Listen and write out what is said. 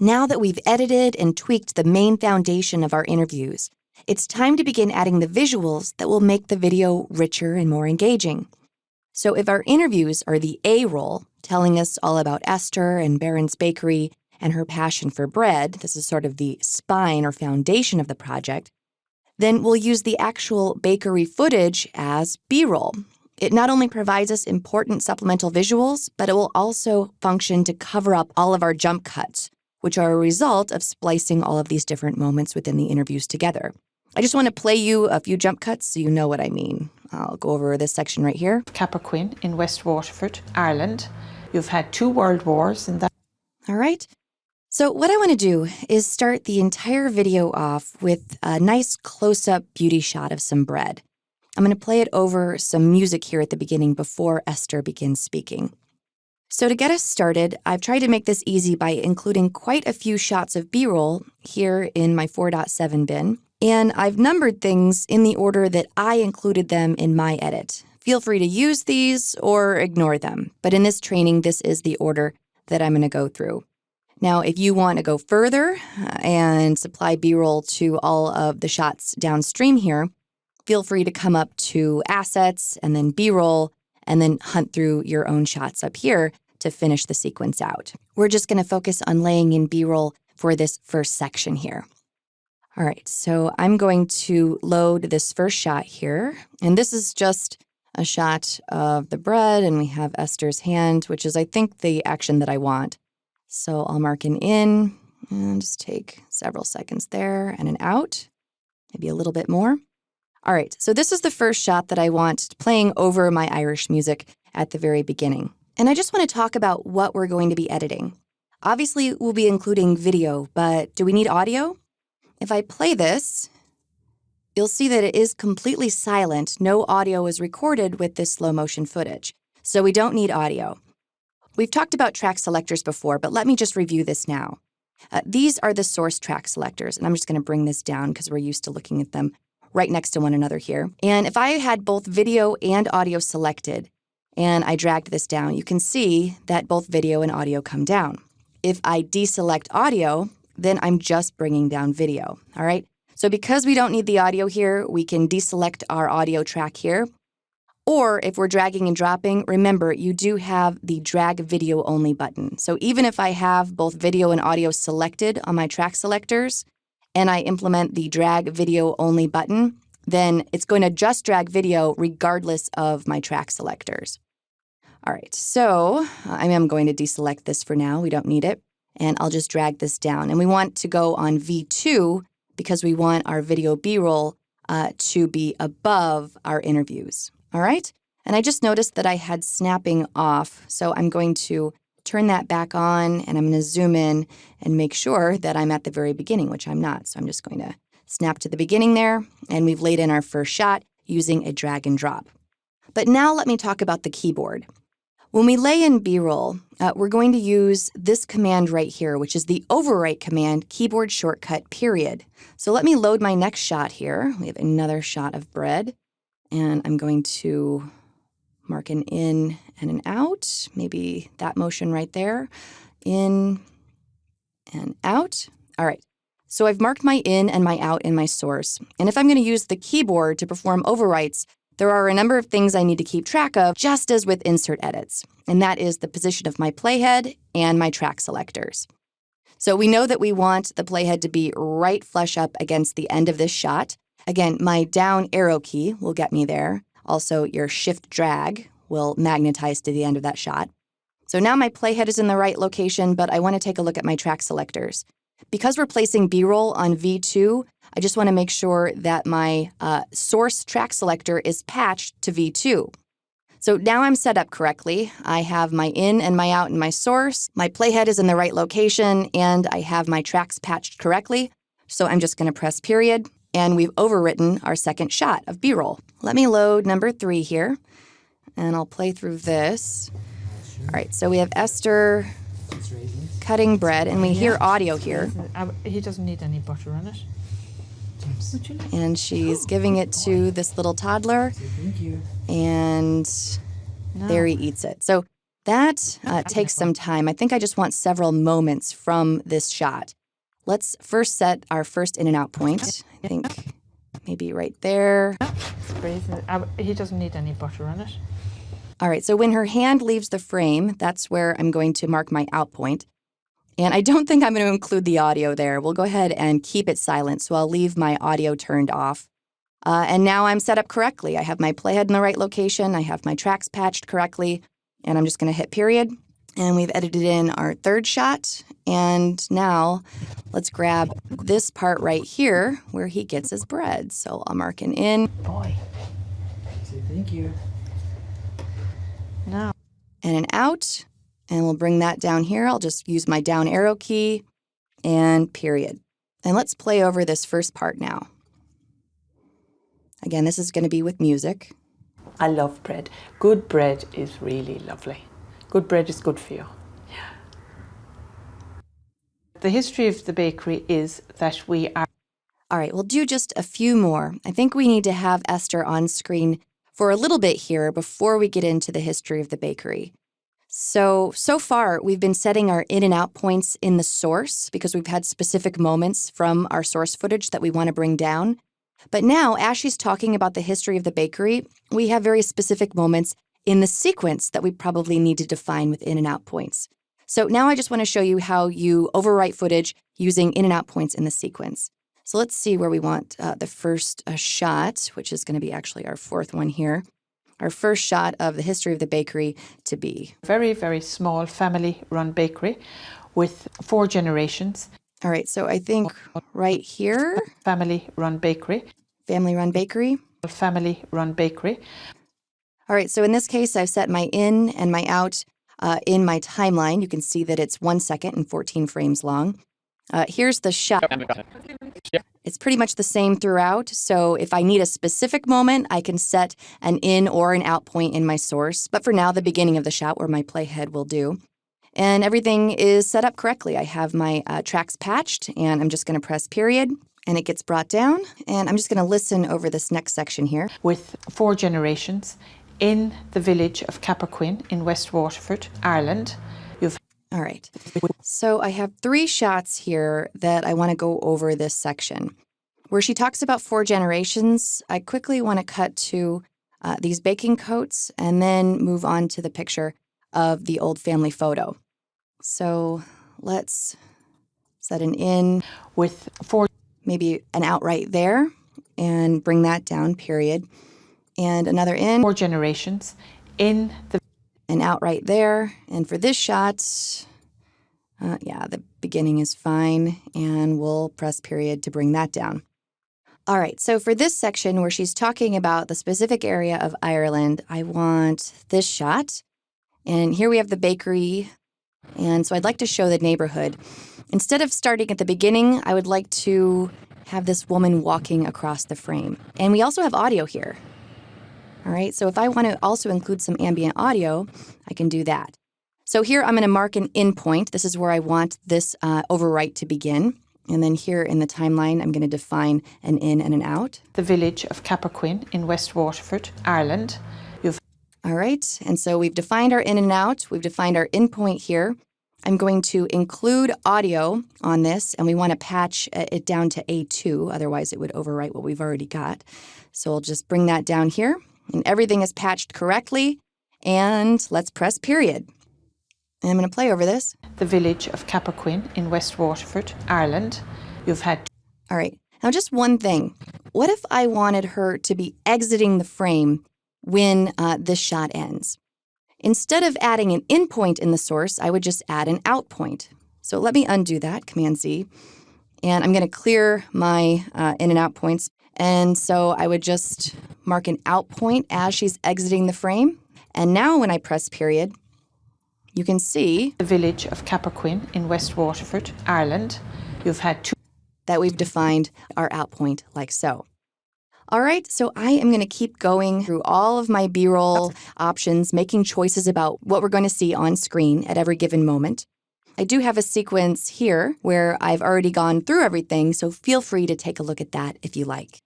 Now that we've edited and tweaked the main foundation of our interviews, it's time to begin adding the visuals that will make the video richer and more engaging. So if our interviews are the A roll, telling us all about Esther and Barron's Bakery and her passion for bread, this is sort of the spine or foundation of the project, then we'll use the actual bakery footage as B-roll. It not only provides us important supplemental visuals, but it will also function to cover up all of our jump cuts, which are a result of splicing all of these different moments within the interviews together. I just want to play you a few jump cuts so you know what I mean. I'll go over this section right here. Cappoquin in West Waterford, Ireland. You've had 2 world wars in that. All right. So what I want to do is start the entire video off with a nice close-up beauty shot of some bread. I'm going to play it over some music here at the beginning before Esther begins speaking. So to get us started, I've tried to make this easy by including quite a few shots of B-roll here in my 4.7 bin, and I've numbered things in the order that I included them in my edit. Feel free to use these or ignore them, but in this training, this is the order that I'm going to go through. Now, if you want to go further and supply B-roll to all of the shots downstream here, feel free to come up to Assets and then B-roll and then hunt through your own shots up here to finish the sequence out. We're just going to focus on laying in B-roll for this first section here. All right, so I'm going to load this first shot here, and this is just a shot of the bread, and we have Esther's hand, which is, I think, the action that I want. So I'll mark an in and just take several seconds there and an out, maybe a little bit more. All right, so this is the first shot that I want playing over my Irish music at the very beginning. And I just want to talk about what we're going to be editing. Obviously, we'll be including video, but do we need audio? If I play this, you'll see that it is completely silent. No audio is recorded with this slow motion footage, so we don't need audio. We've talked about track selectors before, but let me just review this now. These are the source track selectors, and I'm just going to bring this down because we're used to looking at them right next to one another here. And if I had both video and audio selected, and I dragged this down, you can see that both video and audio come down. If I deselect audio, then I'm just bringing down video, all right? So because we don't need the audio here, we can deselect our audio track here. Or if we're dragging and dropping, remember, you do have the drag video only button. So even if I have both video and audio selected on my track selectors, and I implement the drag video only button, then it's going to just drag video regardless of my track selectors. All right, so I am going to deselect this for now. We don't need it. And I'll just drag this down. And we want to go on V2 because we want our video B-roll to be above our interviews. All right? And I just noticed that I had snapping off, so I'm going to turn that back on, and I'm going to zoom in and make sure that I'm at the very beginning, which I'm not. So I'm just going to snap to the beginning there, and we've laid in our first shot using a drag and drop. But now let me talk about the keyboard. When we lay in B-roll, we're going to use this command right here, which is the overwrite command, keyboard shortcut, period. So let me load my next shot here. We have another shot of bread, and I'm going to mark an in and an out, maybe that motion right there, in and out. All right, so I've marked my in and my out in my source. And if I'm going to use the keyboard to perform overwrites, there are a number of things I need to keep track of, just as with insert edits, and that is the position of my playhead and my track selectors. So we know that we want the playhead to be right flush up against the end of this shot. Again, my down arrow key will get me there. Also, your shift drag will magnetize to the end of that shot. So now my playhead is in the right location, but I want to take a look at my track selectors. Because we're placing B-roll on V2, I just want to make sure that my source track selector is patched to V2. So now I'm set up correctly. I have my in and my out in my source. My playhead is in the right location, and I have my tracks patched correctly. So I'm just going to press period, and we've overwritten our second shot of B-roll. Let me load number 3 here, and I'll play through this. All right, so we have Esther cutting bread, and we hear audio here. He doesn't need any butter on it. And she's giving it to this little toddler, and there he eats it. So That takes some time. I think I just want several moments from this shot. Let's first set our first in and out point. I think maybe right there. He doesn't need any butter on it. All right, so when her hand leaves the frame, that's where I'm going to mark my out point. And I don't think I'm going to include the audio there. We'll go ahead and keep it silent, so I'll leave my audio turned off. And now I'm set up correctly. I have my playhead in the right location. I have my tracks patched correctly. And I'm just going to hit period. And we've edited in our third shot. And now let's grab this part right here where he gets his bread. So I'll mark an in. Boy. Say thank you. Now. And an out. And we'll bring that down here. I'll just use my down arrow key and period. And let's play over this first part now. Again, this is going to be with music. I love bread. Good bread is really lovely. Good bread is good for you. Yeah. The history of the bakery is that we are... All right, we'll do just a few more. I think we need to have Esther on screen for a little bit here before we get into the history of the bakery. So far, we've been setting our in and out points in the source because we've had specific moments from our source footage that we want to bring down. But now, as she's talking about the history of the bakery, we have very specific moments in the sequence that we probably need to define with in and out points. So now I just want to show you how you overwrite footage using in and out points in the sequence. So let's see where we want the first shot, which is going to be actually our fourth one here. Our first shot of the history of the bakery to be. Very, very small family-run bakery with 4 generations. All right, so I think right here. Family-run bakery. Family-run bakery. Family-run bakery. All right, so in this case, I've set my in and my out in my timeline. You can see that it's 1 second and 14 frames long. Here's the shot. It's pretty much the same throughout, so if I need a specific moment, I can set an in or an out point in my source. But for now, the beginning of the shot where my playhead will do. And everything is set up correctly. I have my tracks patched, and I'm just going to press period, and it gets brought down. And I'm just going to listen over this next section here. With 4 generations in the village of Capperquin in West Waterford, Ireland. All right. So I have 3 shots here that I want to go over this section. Where she talks about 4 generations, I quickly want to cut to these baking coats and then move on to the picture of the old family photo. So let's set an in with 4, maybe an out right there, and bring that down, period. And another in. 4 generations in the... An out right there. And for this shot, yeah, the beginning is fine, and we'll press period to bring that down. All right, so for this section where she's talking about the specific area of Ireland, I want this shot. And here we have the bakery, and so I'd like to show the neighborhood. Instead of starting at the beginning, I would like to have this woman walking across the frame. And we also have audio here. All right, so if I want to also include some ambient audio, I can do that. So here I'm going to mark an in point. This is where I want this overwrite to begin. And then here in the timeline, I'm going to define an in and an out. The village of Capperquin in West Waterford, Ireland. All right, and so we've defined our in and out. We've defined our in point here. I'm going to include audio on this, and we want to patch it down to A2, otherwise it would overwrite what we've already got. So I'll just bring that down here, and everything is patched correctly, and let's press period. And I'm going to play over this. The village of Capperquin in West Waterford, Ireland. You've had... All right, now just one thing. What if I wanted her to be exiting the frame when this shot ends? Instead of adding an in point in the source, I would just add an out point. So let me undo that, Command-Z. And I'm going to clear my in and out points. And so I would just mark an out point as she's exiting the frame. And now when I press period, you can see... The village of Capperquin in West Waterford, Ireland. You've had 2... That we've defined our out point like so. All right, so I am going to keep going through all of my B-roll options, making choices about what we're going to see on screen at every given moment. I do have a sequence here where I've already gone through everything, so feel free to take a look at that if you like.